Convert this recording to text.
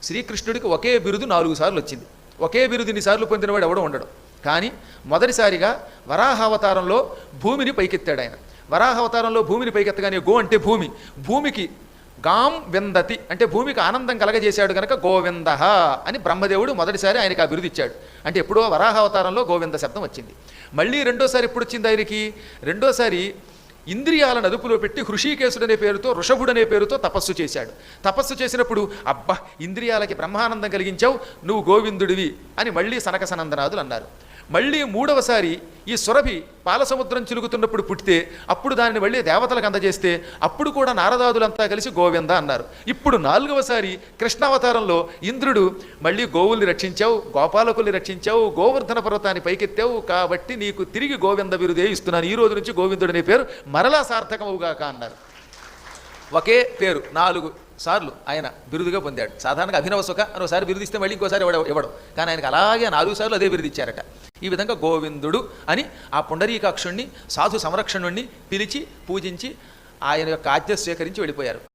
శ్రీకృష్ణుడికి ఒకే బిరుదు 4 సార్లు వచ్చింది. ఒకే బిరుదు ఇన్నిసార్లు పొందినవాడు ఎవడో ఉండడు. కానీ మొదటిసారిగా వరాహావతారంలో భూమిని పైకెత్తాడు ఆయన. వరాహావతారంలో భూమిని పైకెత్తగానే గో అంటే భూమి, భూమికి గాం విందతి అంటే భూమికి ఆనందం కలగజేశాడు కనుక గోవింద అని బ్రహ్మదేవుడు మొదటిసారి ఆయనకి ఆ బిరుదు ఇచ్చాడు. అంటే ఎప్పుడో వరాహావతారంలో గోవింద శబ్దం వచ్చింది. మళ్ళీ రెండోసారి ఎప్పుడు వచ్చింది ఆయనకి? రెండోసారి ఇంద్రియాలను అదుపులో పెట్టి హృషికేశుడు అనే పేరుతో, ఋషభుడు అనే పేరుతో తపస్సు చేశాడు. తపస్సు చేసినప్పుడు అబ్బా ఇంద్రియాలకి బ్రహ్మానందం కలిగించావు, నువ్వు గోవిందుడివి అని మళ్ళీ సనక సనందనాదులు అన్నారు. మళ్ళీ మూడవసారి ఈ సురభి పాలసముద్రం చిలుగుతున్నప్పుడు పుట్టితే అప్పుడు దానిని మళ్ళీ దేవతలకు అందజేస్తే అప్పుడు కూడా నారదాదులంతా కలిసి గోవింద అన్నారు. ఇప్పుడు 4వసారి కృష్ణావతారంలో ఇంద్రుడు మళ్ళీ గోవుల్ని రక్షించావు, గోపాలకుల్ని రక్షించావు, గోవర్ధన పర్వతాన్ని పైకెత్తావు, కాబట్టి నీకు తిరిగి గోవింద బిరుదే ఇస్తున్నాను, ఈ రోజు నుంచి గోవిందుడు అనే పేరు మరలా సార్థకమవుగాక అన్నారు. ఒకే పేరు 4 సార్లు ఆయన బిరుదుగా పొందాడు. సాధారణంగా అభినవ సుఖ అని ఒకసారి బిరుదు ఇస్తే మళ్ళీ ఇంకోసారి ఇవ్వడం, కానీ ఆయనకు అలాగే 4 సార్లు అదే బిరుదు ఇచ్చారట. ఈ విధంగా గోవిందుడు అని ఆ పుండరీకాక్షుణ్ణి సాధు సంరక్షణుణ్ణి పిలిచి పూజించి ఆయన యొక్క ఆజ్ఞ స్వీకరించి వెళ్ళిపోయారు.